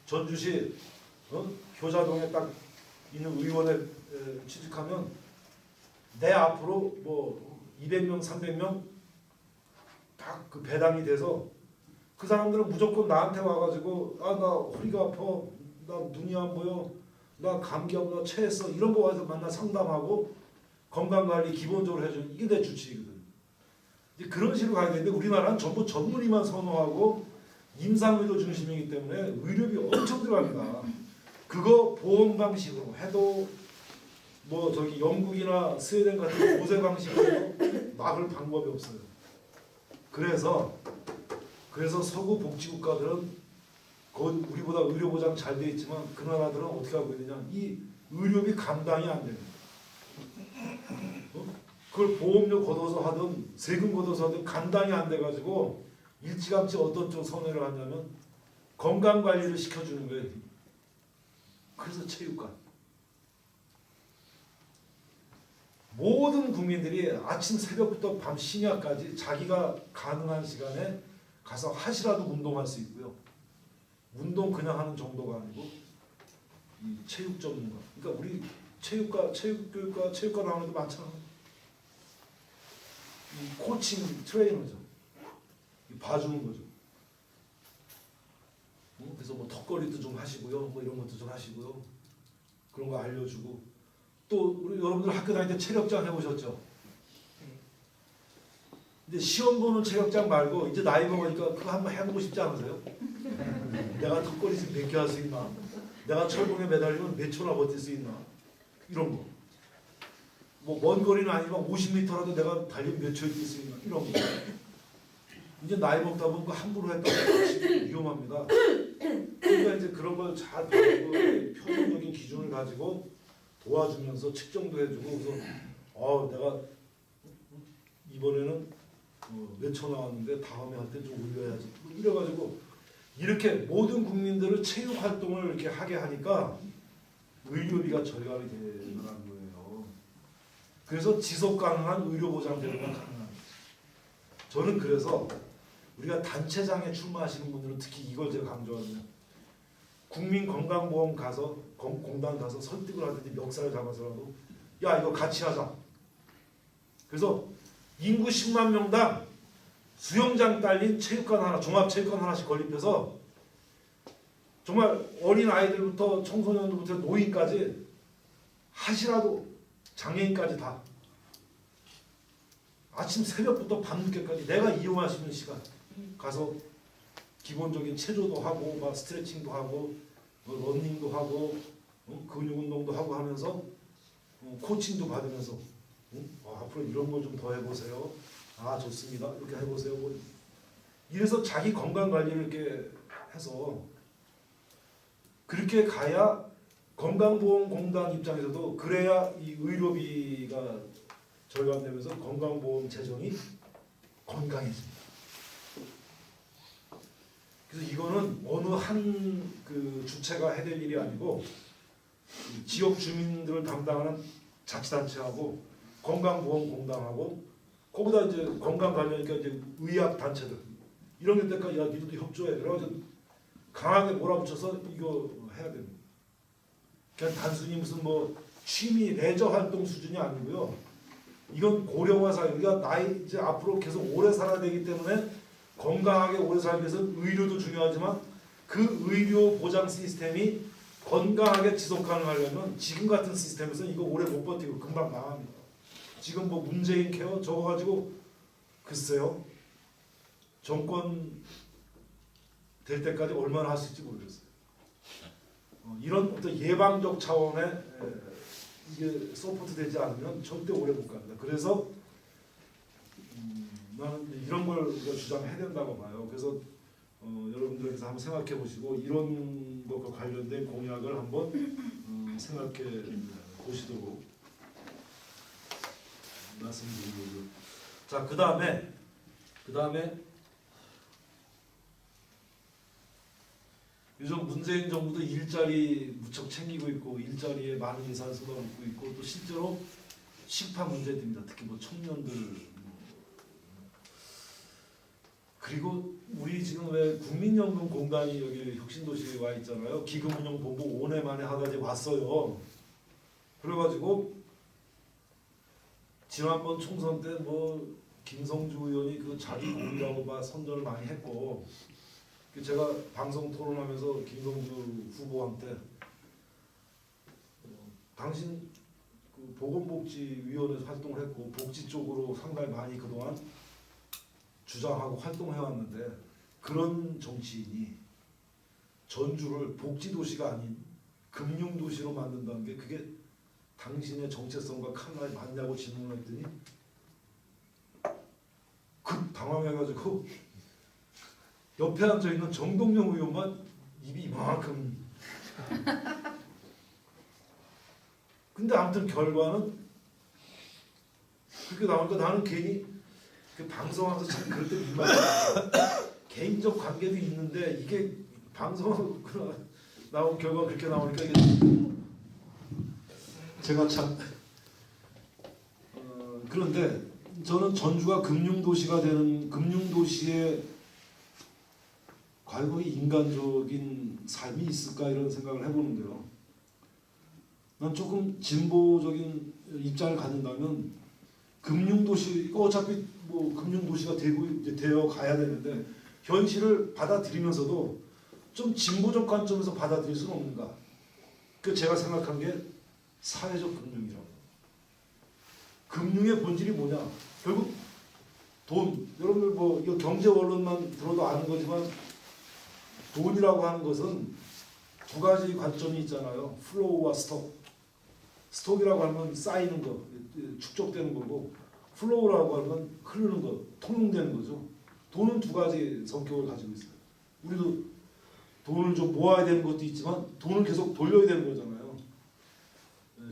전주시 효자동에 딱 있는 의원에 취직하면 내 앞으로 뭐 200명, 300명 딱 그 배당이 돼서 그 사람들은 무조건 나한테 와가지고 아 나 허리가 아파, 나 눈이 안 보여, 나 감기하고 나 체했어 이런 거 와서 만나 상담하고 건강관리 기본적으로 해주는 이게 내 주치의거든. 이제 그런 식으로 가야 되는데 우리나라는 전부 전문의만 선호하고 임상의료 중심이기 때문에 의료비 엄청 들어갑니다. 그거 보험 방식으로 해도 뭐 저기 영국이나 스웨덴 같은 보세 방식으로 막을 방법이 없어요. 그래서 서구 복지국가들은 우리보다 의료 보장 잘 돼 있지만 그 나라들은 어떻게 하고 있느냐, 이 의료비 감당이 안 됩니다. 그걸 보험료 걷어서 하든 세금 걷어서 하든 감당이 안 돼가지고 일찌감치 어떤 쪽 선회를 하냐면 건강관리를 시켜주는 거예요. 그래서 체육관. 모든 국민들이 아침 새벽부터 밤 심야까지 자기가 가능한 시간에 가서 하시라도 운동할 수 있고요. 운동 그냥 하는 정도가 아니고 이 체육 전문가. 그러니까 우리 체육과 체육교육과 체육과 나오는 애도 많잖아. 이 코칭 트레이너죠. 봐주는 거죠. 그래서 뭐 턱걸이도 좀 하시고요, 뭐 이런 것도 좀 하시고요. 그런 거 알려주고 또 우리 여러분들 학교 다닐 때 체력장 해보셨죠? 근데 시험 보는 체력장 말고 이제 나이 먹으니까 그거 한번 해보고 싶지 않으세요? 내가 턱걸이 좀 몇 개 할 수 있나? 내가 철봉에 매달리면 몇 초나 버틸 수 있나? 이런 거. 뭐 먼 거리는 아니지만 50m라도 내가 달리면 몇 초에 뛸 수 있나? 이런 거. 이제 나이 먹다 보면 함부로 했다가 위험합니다. 그러니까 이제 그런 걸 잘 배우고 표준적인 기준을 가지고 도와주면서 측정도 해주고 그래서 내가 이번에는 몇 초 나왔는데 다음에 할 때 좀 올려야지 이래가지고 이렇게 모든 국민들을 체육 활동을 이렇게 하게 하니까 의료비가 절감이 되는 거예요. 그래서 지속 가능한 의료 보장 제도가 가능합니다. 저는 그래서 우리가 단체장에 출마하시는 분들은 특히 이걸 제가 강조하거든요. 국민건강보험 가서 공단 가서 설득을 하든지 멱살을 잡아서라도 야 이거 같이 하자. 그래서 인구 10만 명당 수영장 딸린 체육관 하나, 종합체육관 하나씩 건립해서 정말 어린 아이들부터 청소년들부터 노인까지 하시라도 장애인까지 다 아침 새벽부터 밤늦게까지 내가 이용할 수 있는 시간 가서 기본적인 체조도 하고 막 스트레칭도 하고 러닝도 하고 근육 운동도 하고 하면서 코칭도 받으면서 앞으로 이런 걸 좀 더 해보세요. 아 좋습니다. 이렇게 해보세요. 이래서 자기 건강 관리를 이렇게 해서 그렇게 가야 건강보험공단 입장에서도 그래야 이 의료비가 절감되면서 건강보험 재정이 건강해집니다. 그래서 이거는 어느 한 그 주체가 해야 될 일이 아니고 지역 주민들을 담당하는 자치단체하고 건강보험공단하고 거기다 이제 건강 관련이니까 이제 의학 단체들 이런 게 때까지 야 니들도 협조해. 그래가지고 강하게 몰아붙여서 이거 해야 됩니다. 그냥 단순히 무슨 뭐 취미 레저 활동 수준이 아니고요. 이건 고령화 사회, 우리가 나이 이제 앞으로 계속 오래 살아야 되기 때문에 건강하게 오래 살기 위해서 의료도 중요하지만 그 의료 보장 시스템이 건강하게 지속 가능하려면 지금 같은 시스템에서 이거 오래 못 버티고 금방 망합니다. 지금 뭐 문재인 케어 저거 가지고 글쎄요 정권 될 때까지 얼마나 할 수 있을지 모르겠어요. 이런 어떤 예방적 차원의 이게 서포트 되지 않으면 절대 오래 못 갑니다. 그래서 나는 이런 걸 우리가 주장해야 된다고 봐요. 그래서 여러분들께서 한번 생각해 보시고 이런 것과 관련된 공약을 한번 생각해 보시도록 말씀드리고요. 자, 그 다음에 요즘 문재인 정부도 일자리 무척 챙기고 있고 일자리에 많은 예산을 쏟아붓고 있고 또 실제로 식파 문제입니다. 특히 뭐 청년들 그리고 우리 지금 왜 국민연금공단이 여기 혁신도시에 와 있잖아요. 기금운용본부 5년 만에 하다 이제 왔어요. 그래가지고 지난번 총선 때 뭐 김성주 의원이 그 자기 공이라고 막 선전을 많이 했고, 제가 방송 토론하면서 김성주 후보한테 당신 그 보건복지위원회에서 활동을 했고 복지 쪽으로 상당히 많이 그동안 주장하고 활동해왔는데, 그런 정치인이 전주를 복지도시가 아닌 금융도시로 만든다는 게 그게 당신의 정체성과 칼날이 맞냐고 질문을 했더니 급 당황해가지고 옆에 앉아있는 정동영 의원만 입이 이만큼. 근데 아무튼 결과는 그렇게 나오니까 나는 괜히 그 방송하면서 참 그럴 때 민망해. 개인적 관계도 있는데 이게 방송으로 나온 결과가 그렇게 나오니까 이게 제가 참 그런데 저는 전주가 금융도시가 되는, 금융도시에 과연 인간적인 삶이 있을까 이런 생각을 해보는데요. 난 조금 진보적인 입장을 갖는다면 금융도시, 어차피 뭐 금융도시가 되어 가야 되는데 현실을 받아들이면서도 좀 진보적 관점에서 받아들일 수는 없는가. 그 제가 생각한 게 사회적 금융이라고. 금융의 본질이 뭐냐? 결국 돈. 여러분들 뭐 이거 경제 원론만 들어도 아는 거지만 돈이라고 하는 것은 두 가지 관점이 있잖아요. 플로우와 스톡. 스톡이라고 하면 쌓이는 거, 축적되는 거고, 플로우라고 하면 흐르는 거, 통용되는 거죠. 돈은 두 가지 성격을 가지고 있어요. 우리도 돈을 좀 모아야 되는 것도 있지만 돈을 계속 돌려야 되는 거잖아요.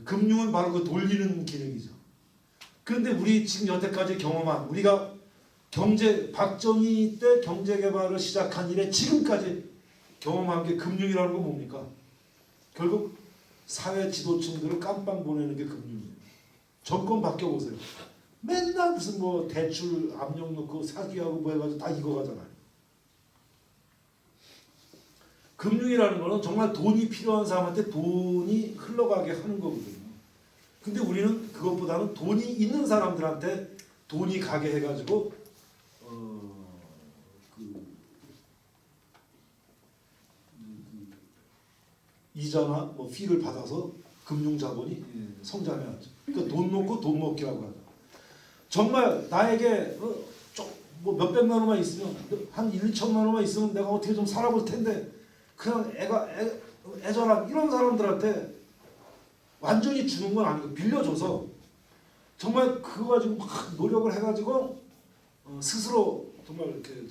금융은 바로 그 돌리는 기능이죠. 그런데 우리 지금 여태까지 경험한, 우리가 박정희 때 경제개발을 시작한 이래 지금까지 경험한 게 금융이라는 건 뭡니까? 결국 사회 지도층들을 깜빵 보내는 게 금융이에요. 정권 바뀌어보세요. 맨날 무슨 뭐 대출 압력 넣고 사기하고 뭐 해가지고 다 이거 가잖아요. 금융이라는 거는 정말 돈이 필요한 사람한테 돈이 흘러가게 하는 거거든요. 근데 우리는 그것보다는 돈이 있는 사람들한테 돈이 가게 해가지고 이자나 뭐 피를 받아서 금융자본이 성장해야죠. 그러니까 돈 놓고 돈 먹기라고 하죠. 정말 나에게 뭐 몇백만 원만 있으면, 한 1, 2천만 원만 있으면 내가 어떻게 좀 살아볼 텐데, 그냥 애절한 이런 사람들한테 완전히 주는 건 아니고 빌려줘서 정말 그거 가지고 막 노력을 해가지고 스스로 정말 이렇게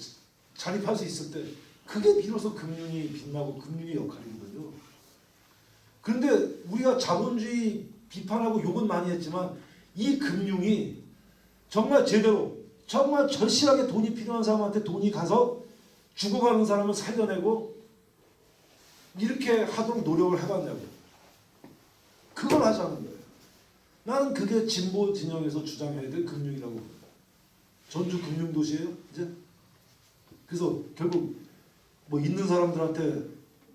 자립할 수 있을 때, 그게 비로소 금융이 빛나고 금융의 역할이거든요. 그런데 우리가 자본주의 비판하고 욕은 많이 했지만 이 금융이 정말 제대로, 정말 절실하게 돈이 필요한 사람한테 돈이 가서 죽어가는 사람을 살려내고 이렇게 하도록 노력을 해봤냐고. 그걸 하자는 거예요. 나는 그게 진보 진영에서 주장해야 될 금융이라고. 전주 금융도시예요 이제. 그래서 결국 뭐 있는 사람들한테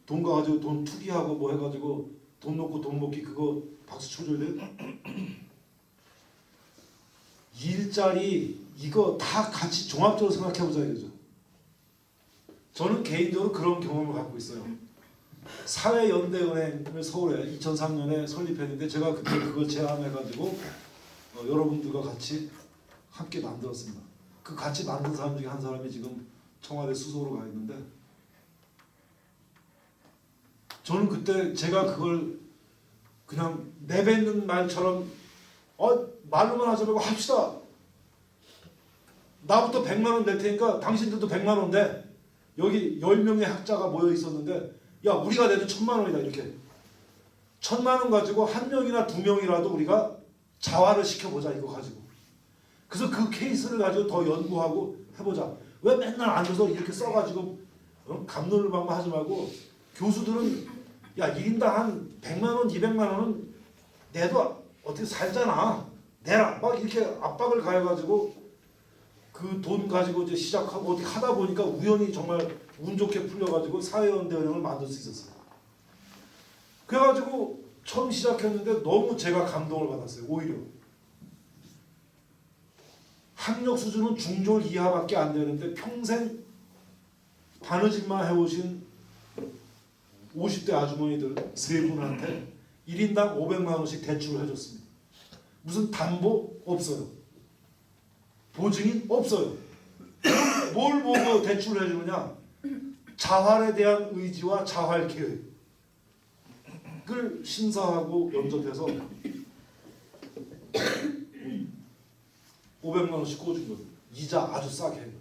돈 가가지고 돈 투기하고 뭐 해가지고 돈 놓고 돈 먹기, 그거 박수 쳐줘야 돼요? 일자리 이거 다 같이 종합적으로 생각해보자 이거죠. 저는 개인적으로 그런 경험을 갖고 있어요. 사회연대은행을 서울에 2003년에 설립했는데 제가 그때 그걸 제안해가지고 여러분들과 같이 함께 만들었습니다. 그 같이 만든 사람 중에 한 사람이 지금 청와대 수석으로 가 있는데, 저는 그때 제가 그걸 그냥 내뱉는 말처럼 말로만 하지 말고 합시다. 나부터 100만 원 낼 테니까 당신들도 100만 원 내. 여기 10명의 학자가 모여 있었는데, 야 우리가 내도 1000만 원이다 이렇게. 1000만 원 가지고 한 명이나 두 명이라도 우리가 자활을 시켜보자 이거 가지고. 그래서 그 케이스를 가지고 더 연구하고 해보자. 왜 맨날 앉아서 이렇게 써가지고 갑론을박만 하지 말고, 교수들은 야 1인당 한 100만 원 200만 원은 내도 어떻게 살잖아, 내라 막 이렇게 압박을 가해가지고 그 돈 가지고 이제 시작하고 어떻게 하다 보니까 우연히 정말 운 좋게 풀려가지고 사회연대은행을 만들 수 있었어요. 그래가지고 처음 시작했는데 너무 제가 감동을 받았어요. 오히려 학력 수준은 중졸 이하밖에 안 되는데 평생 바느질만 해오신 50대 아주머니들 세 분한테 1인당 500만 원씩 대출을 해줬습니다. 무슨 담보 없어요. 보증인 없어요. 뭘 보고 대출을 해주느냐? 자활에 대한 의지와 자활 계획을 심사하고 면접해서 500만 원씩 꿔준 거예요. 이자 아주 싸게 해가지고.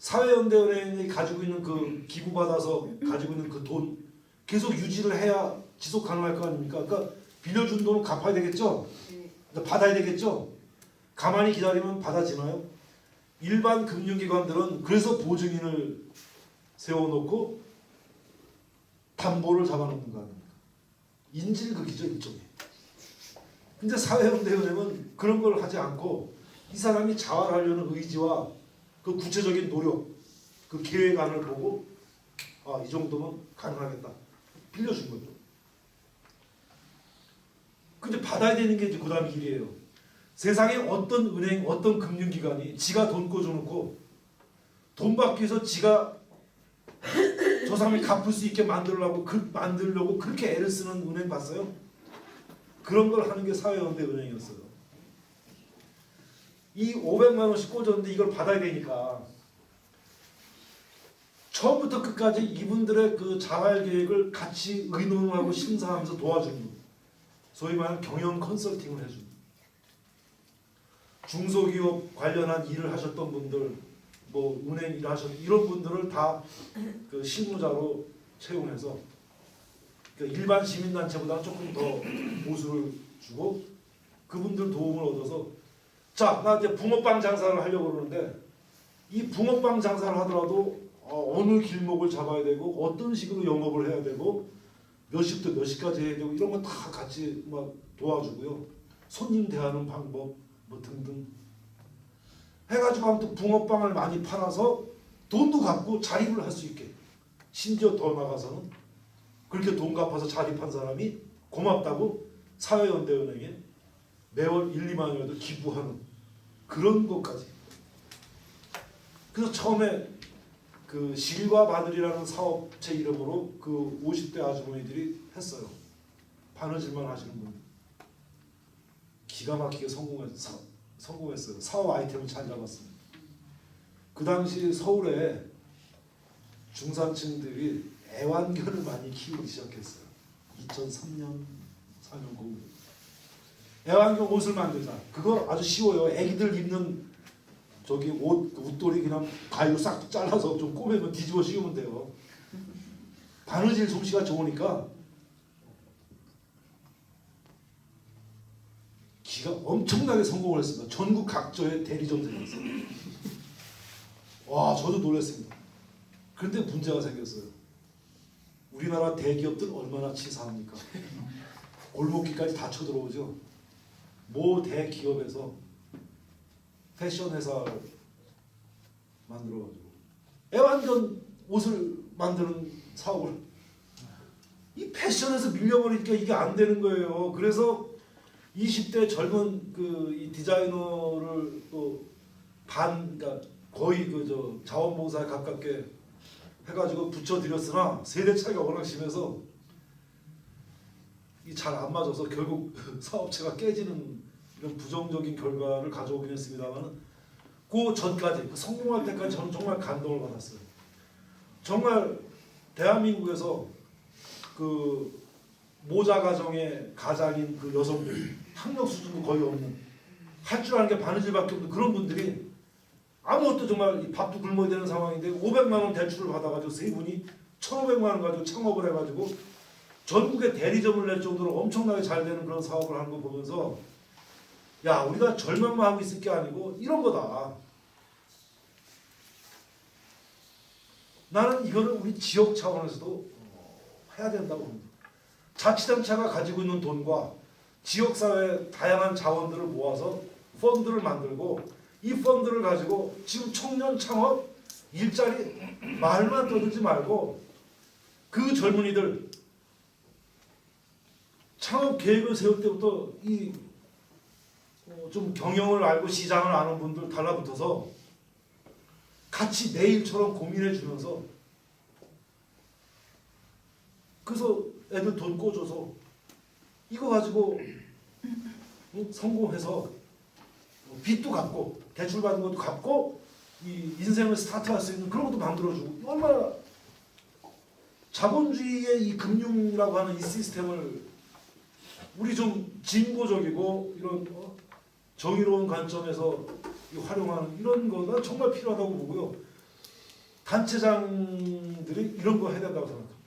사회연대은행이 가지고 있는 그 기부받아서 가지고 있는 그 돈 계속 유지를 해야 지속 가능할 거 아닙니까? 그러니까 빌려준 돈은 갚아야 되겠죠? 받아야 되겠죠? 가만히 기다리면 받아지나요? 일반 금융기관들은 그래서 보증인을 세워놓고 담보를 잡아놓는 거 아닙니까? 인질극이죠, 일종의. 근데 사회연대은행은 그런 걸 하지 않고 이 사람이 자활하려는 의지와 그 구체적인 노력, 그 계획안을 보고 아, 이 정도면 가능하겠다. 빌려준 거죠. 근데 받아야 되는 게 이제 그 다음 길이에요. 세상에 어떤 은행, 어떤 금융기관이 지가 돈 꿔줘놓고 돈 받기 위해서 지가 저 사람이 갚을 수 있게 만들려고 그렇게 애를 쓰는 은행 봤어요? 그런 걸 하는 게 사회연대은행이었어요. 이 500만 원씩 꽂았는데 이걸 받아야 되니까 처음부터 끝까지 이분들의 그 자활 계획을 같이 의논하고 심사하면서 도와주는 거예요. 소위 말하는 경영 컨설팅을 해주는 거예요. 중소기업 관련한 일을 하셨던 분들, 뭐 은행 일을 하셨던 이런 분들을 다 그 실무자로 채용해서 그러니까 일반 시민단체보다 조금 더 보수를 주고 그분들 도움을 얻어서 자, 나 이제 붕어빵 장사를 하려고 그러는데 이 붕어빵 장사를 하더라도 어느 길목을 잡아야 되고 어떤 식으로 영업을 해야 되고 몇 시부터 몇 시까지 해야 되고 이런 거 다 같이 막 도와주고요. 손님 대하는 방법 뭐 등등 해가지고 아무튼 붕어빵을 많이 팔아서 돈도 갚고 자립을 할 수 있게 심지어 더 나가서는 그렇게 돈 갚아서 자립한 사람이 고맙다고 사회연대은행에 매월 1, 2만 원이라도 기부하는 그런 것까지. 그래서 처음에 그 실과 바늘이라는 사업체 이름으로 그 50대 아주머니들이 했어요. 바느질만 하시는 분. 기가 막히게 성공했어요. 사업 아이템을 잘 잡았습니다. 그 당시 서울에 중산층들이 애완견을 많이 키우기 시작했어요. 2003년, 4년 고 애완견 옷을 만들자. 그거 아주 쉬워요. 애기들 입는 저기 웃돌이 그냥 가위로 싹 잘라서 좀 꼬매면 뒤집어 씌우면 돼요. 바느질 솜씨가 좋으니까 기가 엄청나게 성공을 했습니다. 전국 각지에 대리점 생겼어요. 와, 저도 놀랐습니다. 그런데 문제가 생겼어요. 우리나라 대기업들 얼마나 치사합니까? 골목길까지 다 쳐들어오죠. 모 대기업에서 패션 회사를 만들어가지고 애완견 옷을 만드는 사업을 이 패션에서 밀려버리니까 이게 안 되는 거예요. 그래서 20대 젊은 그 이 디자이너를 또 그러니까 거의 그 자원봉사에 가깝게 해가지고 붙여드렸으나 세대 차이가 워낙 심해서 이 잘 안 맞아서 결국 사업체가 깨지는 이런 부정적인 결과를 가져오긴 했습니다만 그 전까지 성공할 때까지 저는 정말 감동을 받았어요. 정말 대한민국에서 그 모자 가정의 가장인 그 여성들 학력 수준도 거의 없는 할 줄 아는 게 바느질밖에 없는 그런 분들이 아무것도 정말 밥도 굶어야 되는 상황인데 500만 원 대출을 받아가지고 세 분이 1,500만 원 가지고 창업을 해가지고 전국에 대리점을 낼 정도로 엄청나게 잘 되는 그런 사업을 하는 거 보면서 야, 우리가 절망만 하고 있을 게 아니고 이런 거다. 나는 이거를 우리 지역 차원에서도 해야 된다고 봅니다. 자치단체가 가지고 있는 돈과 지역사회의 다양한 자원들을 모아서 펀드를 만들고 이 펀드를 가지고 지금 청년 창업 일자리 말만 떠들지 말고 그 젊은이들 창업 계획을 세울 때부터 이 좀 경영을 알고 시장을 아는 분들 달라붙어서 같이 내일처럼 고민해 주면서 그래서 애들 돈 꿔줘서 이거 가지고 성공해서 빚도 갚고 대출 받은 것도 갚고 이 인생을 스타트할 수 있는 그런 것도 만들어주고 얼마나 자본주의의 이 금융이라고 하는 이 시스템을 우리 좀 진보적이고 이런 정의로운 관점에서 활용하는 이런 거가 정말 필요하다고 보고요. 단체장들이 이런 거 해야 된다고 생각합니다.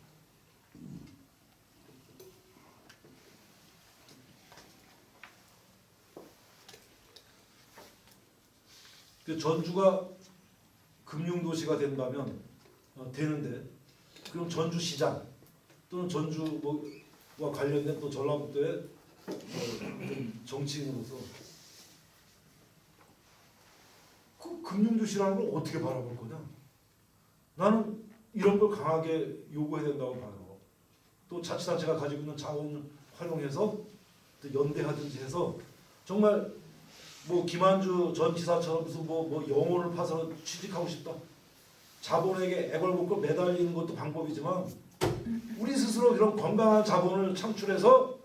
전주가 금융도시가 된다면 되는데 그럼 전주시장 또는 전주와 관련된 또 전라북도의 정치인으로서 그 금융도시라는 걸 어떻게 바라볼 거냐? 나는 이런 걸 강하게 요구해야 된다고 봐요. 또 자치단체가 가지고 있는 자원을 활용해서 또 연대하든지 해서 정말 뭐 김한주 전 지사처럼 무슨 뭐 영혼을 파서 취직하고 싶다. 자본에게 애걸복걸 매달리는 것도 방법이지만 우리 스스로 이런 건강한 자본을 창출해서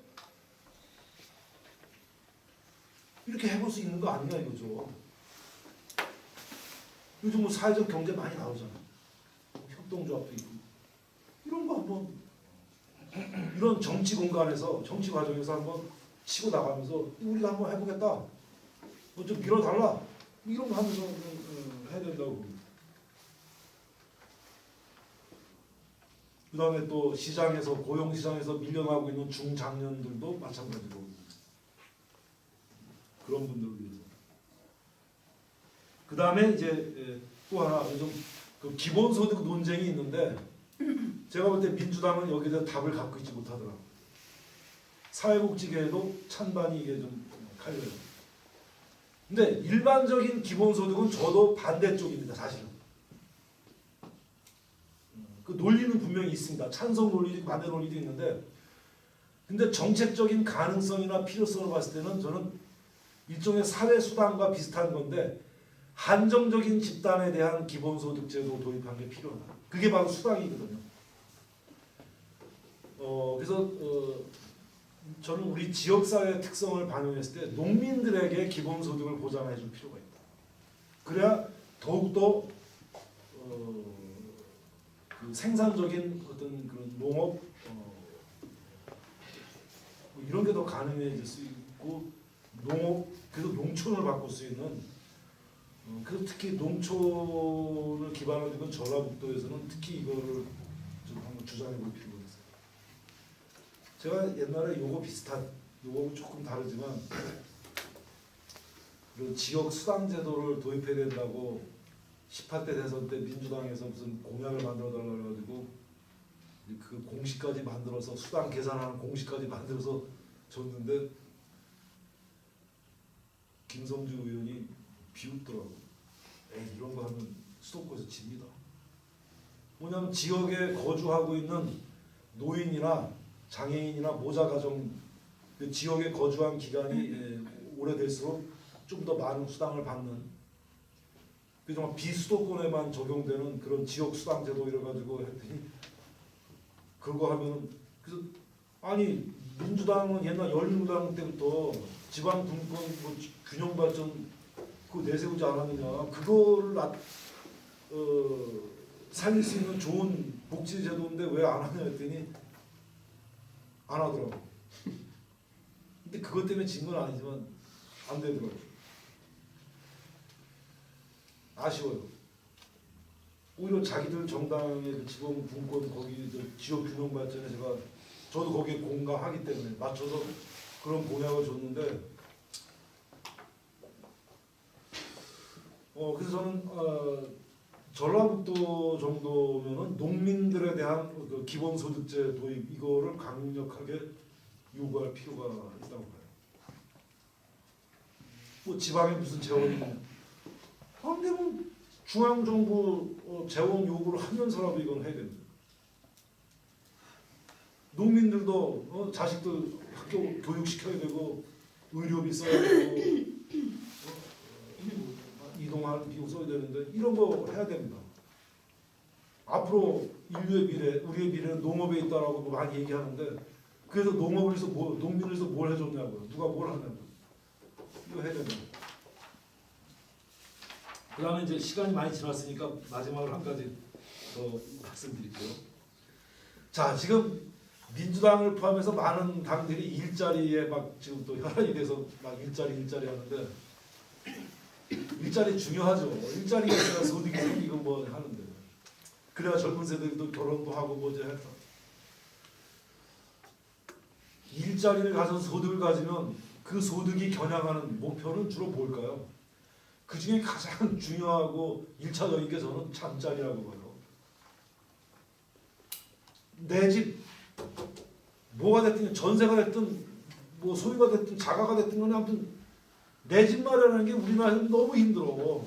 이렇게 해볼 수 있는 거 아니냐 이거죠. 요즘 뭐 사회적 경제 많이 나오잖아. 협동조합도 있고 이런 거 한번 이런 정치 공간에서 정치 과정에서 한번 치고 나가면서 우리가 한번 해보겠다. 뭐 좀 밀어달라 이런 거 하면서 해야 된다고 봅니다. 그 다음에 또 시장에서 고용시장에서 밀려나고 있는 중장년들도 마찬가지로 그런 분들을 위해서. 그 다음에 이제 또 하나 좀 그 기본소득 논쟁이 있는데 제가 볼 때 민주당은 여기에 대한 답을 갖고 있지 못하더라고요. 사회복지계에도 찬반이 이게 좀 갈려요. 근데 일반적인 기본소득은 저도 반대쪽입니다. 사실은. 그 논리는 분명히 있습니다. 찬성 논리도 있고 반대 논리도 있는데 근데 정책적인 가능성이나 필요성을 봤을 때는 저는 일종의 사회수당과 비슷한 건데 한정적인 집단에 대한 기본소득제도 도입하는 게 필요하다. 그게 바로 수당이거든요. 그래서 저는 우리 지역사회의 특성을 반영했을 때 농민들에게 기본소득을 보장해 줄 필요가 있다. 그래야 더욱더 그 생산적인 어떤 그런 농업 뭐 이런 게 더 가능해질 수 있고 농업 그래서 농촌을 바꿀 수 있는 그래서 특히 농촌을 기반으로 둔 전라북도에서는 특히 이거를 좀 한번 주장해 볼 필요가 있어요. 제가 옛날에 요거 비슷한 요거 조금 다르지만 이런 지역 수당 제도를 도입해야 된다고 18대 대선 때 민주당에서 무슨 공약을 만들어 달라고 해가지고 그 공식까지 만들어서 수당 계산하는 공식까지 만들어서 줬는데 김성주 의원이 비웃더라고. 이런 거 하면 수도권에서 집니다. 뭐냐면 지역에 거주하고 있는 노인이나 장애인이나 모자가정 그 지역에 거주한 기간이 오래될수록 좀 더 많은 수당을 받는 정말 비수도권에만 적용되는 그런 지역 수당 제도 이래가지고 했더니 그거 하면은 그래서 아니 민주당은 옛날 열린우당 때부터 지방 분권 뭐 균형 발전 그거 내세우지 않았느냐 그거를 살릴 수 있는 좋은 복지 제도인데 왜 안 하냐 했더니 안 하더라고. 근데 그것 때문에 진 건 아니지만 안 되더라고. 아쉬워요. 오히려 자기들 정당의 지방 분권 거기 지역 균형 발전에 저도 거기에 공감하기 때문에 맞춰서 그런 공약을 줬는데 그래서 저는 전라북도 정도면은 농민들에 대한 그 기본소득제 도입 이거를 강력하게 요구할 필요가 있다고 봐요. 뭐 지방에 무슨 재원이 그런데 뭐 중앙정부 재원 요구를 하면서라도 이건 해야 됩니다. 농민들도 자식들 학교 교육시켜야 되고 의료비 써야 되고 이동하는 비용 써야 되는데 이런 거 해야 됩니다. 앞으로 인류의 미래, 우리의 미래는 농업에 있다라고 많이 얘기하는데 그래서 농업을 해서 농민을 해서 뭘 해줬냐고요. 누가 뭘 하냐고요. 이거 해야 됩니다. 그 다음에 이제 시간이 많이 지났으니까 마지막으로 한 가지 더 말씀드릴게요. 자, 지금 민주당을 포함해서 많은 당들이 일자리에 막 지금 또 혈안이 돼서 막 일자리 하는데 일자리 중요하죠. 일자리가 있어야 소득이 생기고 뭐 하는데 그래야 젊은 세대들도 결혼도 하고 뭐지 해서 일자리를 가져서 소득을 가지면 그 소득이 겨냥하는 목표는 주로 뭘까요? 그 중에 가장 중요하고 1차적인 게 저는 잠자리라고 봐요. 내 집 뭐가 됐든 전세가 됐든 뭐 소유가 됐든 자가가 됐든 간에 아무튼 내 집 마련하는 게 우리나라에는 너무 힘들어.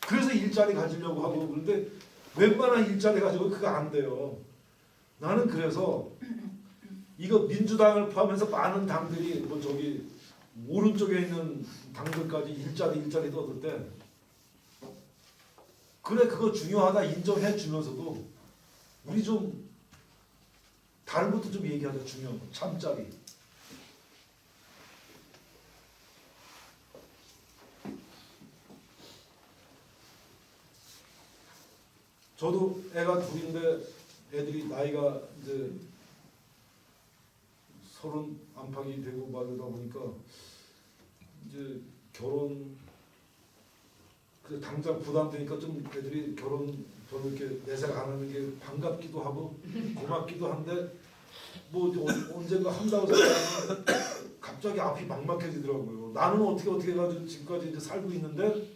그래서 일자리 가지려고 하고 그런데 웬만한 일자리 가지고 그거 안 돼요. 나는 그래서 이거 민주당을 포함해서 많은 당들이 뭐 저기 오른쪽에 있는 당들까지 일자리 떠들 때 그래 그거 중요하다 인정해 주면서도 우리 좀 다른 것도 좀 얘기하자. 중요한 거 잠자리. 저도 애가 둘인데 애들이 나이가 이제 30 안팎이 되고 말이다 보니까 이제 결혼 그 당장 부담되니까 좀 애들이 결혼 별로 이렇게 내색 안 하는 게 반갑기도 하고 고맙기도 한데 뭐 언젠가 한다고 생각하면 갑자기 앞이 막막해지더라고요. 나는 어떻게 해가지고 지금까지 이제 살고 있는데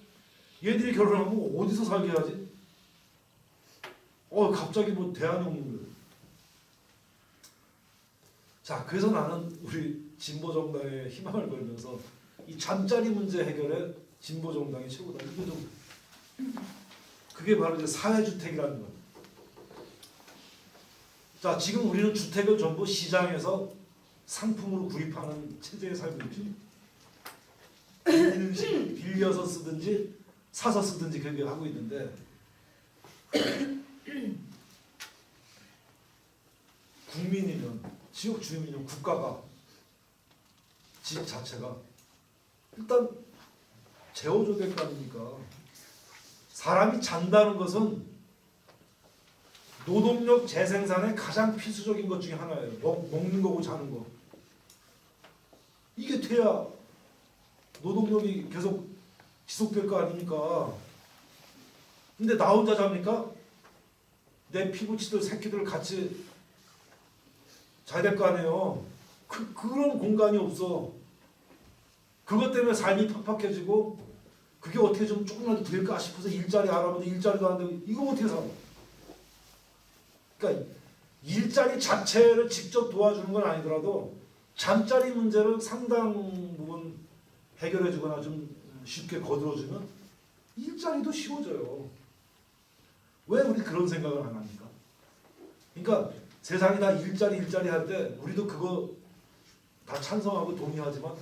얘들이 결혼하면 어디서 살게 하지? 갑자기 뭐 대안이 없는 거예요. 자, 그래서 나는 우리 진보 정당에 희망을 걸면서 이 잠자리 문제 해결에 진보 정당이 최고다. 이거 좀 그게 바로 이제 사회주택이라는 거예요. 자, 지금 우리는 주택을 전부 시장에서 상품으로 구입하는 체제에 살고 있지. 빌려서 쓰든지 사서 쓰든지 그렇게 하고 있는데 국민이면 지역 주민이면 국가가 집 자체가 일단 재워줘야 될 거 아닙니까? 사람이 잔다는 것은 노동력 재생산의 가장 필수적인 것 중에 하나예요. 먹는 거고 자는 거. 이게 돼야 노동력이 계속 지속될 거 아닙니까? 근데 나 혼자 잡니까? 내 피부치들 새끼들 같이 자야 될 거 아니에요. 그런 공간이 없어. 그것 때문에 삶이 팍팍해지고 그게 어떻게 좀 조금이라도 될까 싶어서 일자리 알아보는데 일자리도 안 되고 이거 어떻게 살아? 그러니까 일자리 자체를 직접 도와주는 건 아니더라도 잠자리 문제를 상당 부분 해결해 주거나 좀 쉽게 거들어주면 일자리도 쉬워져요. 왜 우리 그런 생각을 안 합니까? 그러니까 세상이 다 일자리 할 때 우리도 그거 다 찬성하고 동의하지만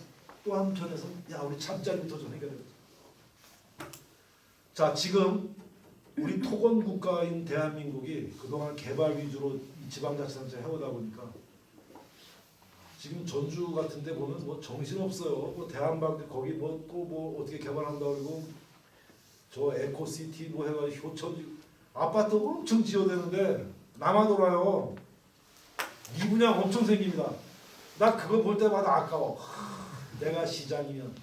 또 한편에서 야 우리 잠자리부터 좀 해결해 보자. 자, 지금 우리 토건 국가인 대한민국이 그동안 개발 위주로 지방자치단체 해오다 보니까 지금 전주 같은 데 보면 뭐 정신없어요. 뭐 대한방대 거기 뭐 또 뭐 어떻게 개발한다고 그러고 저 에코시티 뭐 해가지고 효천 아파트 엄청 지어대는데 나만 돌아요. 미분양 엄청 생깁니다. 나 그거 볼 때마다 아까워. 내가 시장이면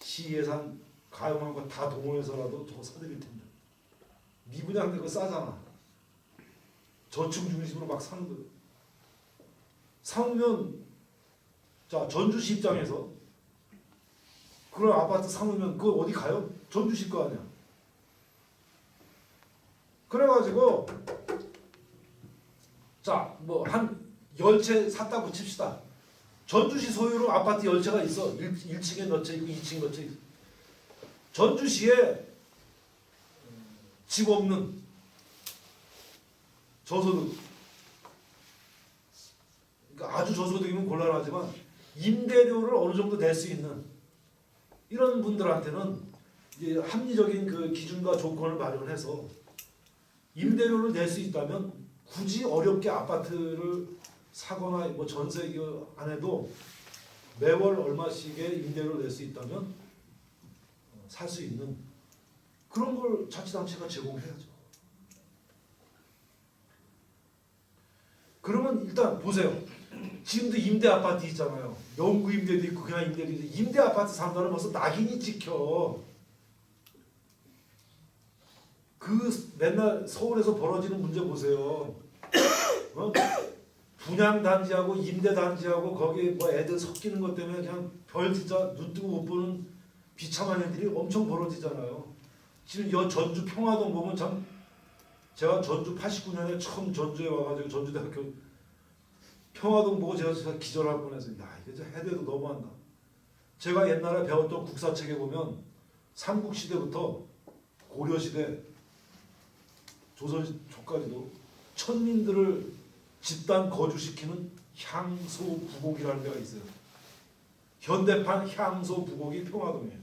시 예산 가용한 거 다 동원해서라도 저거 사드릴 텐데. 미분양 그거 싸잖아. 저축 중심으로 막 사는 거. 사오면 자 전주시 입장에서 그런 아파트 사오면 그거 어디 가요? 전주시 거 아니야. 그래가지고 자 뭐 한 10채 샀다고 칩시다. 전주시 소유로 아파트 10채가 있어. 1층에 몇 채 있고 2층에 몇 채 있어. 전주시에 집 없는 저소득, 그러니까 아주 저소득이면 곤란하지만 임대료를 어느 정도 낼 수 있는 이런 분들한테는 이제 합리적인 그 기준과 조건을 마련해서 임대료를 낼 수 있다면 굳이 어렵게 아파트를 사거나 뭐 전세 안 해도 매월 얼마씩의 임대료를 낼 수 있다면 살 수 있는 그런 걸 자치단체가 제공해야죠. 그러면 일단 보세요. 지금도 임대 아파트 있잖아요. 영구 임대도 있고 그냥 임대도 있고 임대 아파트 산다는 벌써 낙인이 찍혀. 그 맨날 서울에서 벌어지는 문제 보세요. 어? 분양 단지하고 임대 단지하고 거기 뭐 애들 섞이는 것 때문에 그냥 별 진짜 눈 뜨고 못 보는 비참한 애들이 엄청 벌어지잖아요. 지금 여 전주 평화동 보면 참 제가 전주 89년에 처음 전주에 와가지고 전주대학교 평화동 보고 제가 진짜 기절할 뻔했어요. 야 이게 해대도 너무한다. 제가 옛날에 배웠던 국사책에 보면 삼국시대부터 고려시대 조선초까지도 천민들을 집단 거주시키는 향소부곡이라는 데가 있어요. 현대판 향소부곡이 평화동이에요.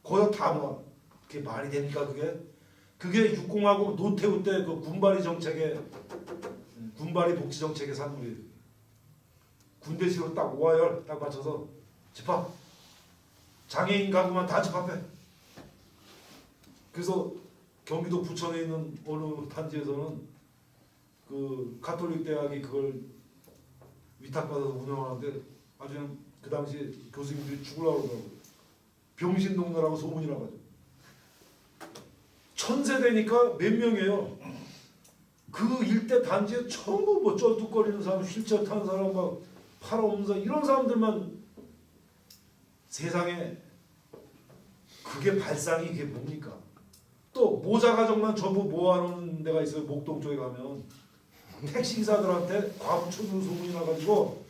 거기다 다 모아. 그게 말이 됩니까 그게? 그게 육공하고 노태우 때 그 군발이 정책의 군발이 복지 정책의 산물이에요. 군대식으로 딱 오하열 딱 맞춰서 집합. 장애인 가구만 다 집합해. 그래서 경기도 부천에 있는 어느 단지에서는 그 가톨릭 대학이 그걸 위탁받아서 운영하는데 아주 그냥 그 당시에 교수님들이 죽으려고 그러더라고요. 병신동네라고 소문이 나가지고. 1000세대니까 몇 명이에요. 그 일대 단지에 전부 뭐 쩔뚝거리는 사람, 휠체어 타는 사람, 막 팔아없는 사람 이런 사람들만 세상에 그게 발상이 이게 뭡니까? 또 모자 가정만 전부 모아놓은 데가 있어요. 목동 쪽에 가면 택시기사들한테 과부초는 소문이 나가지고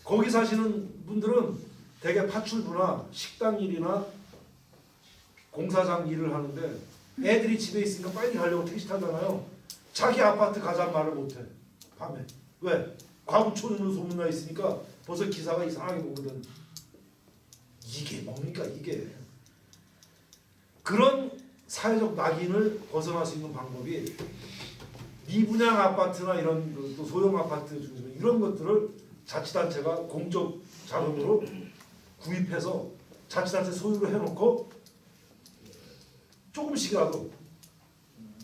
거기 사시는 분들은 대개 파출부나 식당 일이나 공사장 일을 하는데 애들이 집에 있으니까 빨리 가려고 택시 타잖아요. 자기 아파트 가자는 말을 못해. 밤에. 왜? 과부초는 소문나 있으니까 벌써 기사가 이상하게 보거든. 이게 뭡니까 이게. 그런 사회적 낙인을 벗어날 수 있는 방법이 미분양 아파트나 이런 또 소형 아파트 중에서 이런 것들을 자치단체가 공적 자금으로 구입해서 자치단체 소유로 해놓고 조금씩이라도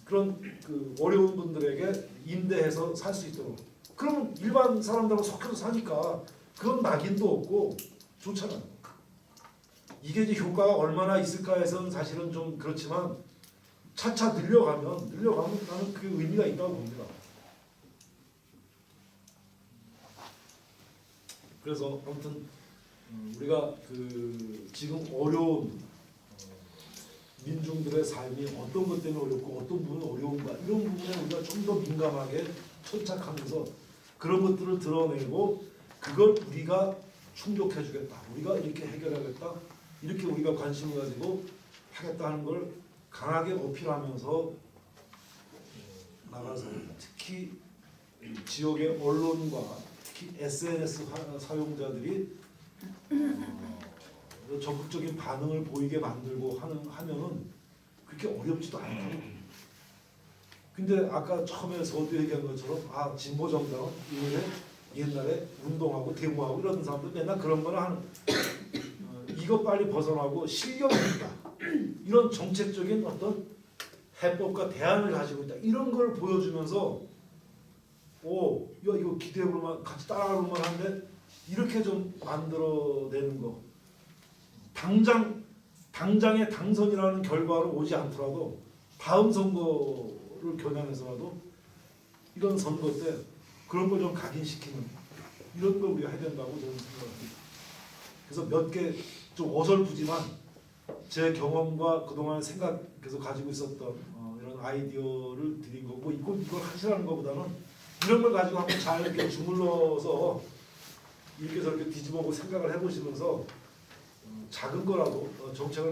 그런 그 어려운 분들에게 임대해서 살 수 있도록. 그러면 일반 사람들하고 섞여서 사니까 그런 낙인도 없고 좋잖아요. 이게 이제 효과가 얼마나 있을까에서는 사실은 좀 그렇지만 차차 늘려가면 나는 그 의미가 있다고 봅니다. 그래서 아무튼 우리가 그 지금 어려운 민중들의 삶이 어떤 것 때문에 어렵고 어떤 부분은 어려운가 이런 부분에 우리가 좀 더 민감하게 천착하면서 그런 것들을 드러내고 그걸 우리가 충족해 주겠다. 우리가 이렇게 해결하겠다. 이렇게 우리가 관심을 가지고 하겠다 하는 걸 강하게 어필하면서 나가서 특히 지역의 언론과 특히 SNS 사용자들이 적극적인 반응을 보이게 만들고 하면은 그렇게 어렵지도 않다고. 근데 아까 처음에 서두 얘기한 것처럼 진보 정당은 옛날에 운동하고 데모하고 이런 사람들 맨날 그런 거를 하는 이거 빨리 벗어나고 실력이 있다. 이런 정책적인 어떤 해법과 대안을 가지고 있다. 이런 걸 보여주면서 이거 기대해볼만 같이 따라가볼만 한데 이렇게 좀 만들어내는 거. 당장의 당선이라는 결과로 오지 않더라도 다음 선거를 겨냥해서라도 이런 선거 때 그런 걸 좀 각인시키는 이런 걸 우리가 해야 된다고 저는 생각합니다. 그래서 몇 개 좀 어설프지만 제 경험과 그동안 생각해서 가지고 있었던 이런 아이디어를 드린 거고 이걸 하시라는 것보다는 이런 걸 가지고 한번 잘 이렇게 주물러서 이렇게 저렇게 뒤집어보고 생각을 해보시면서 작은 거라도 정책을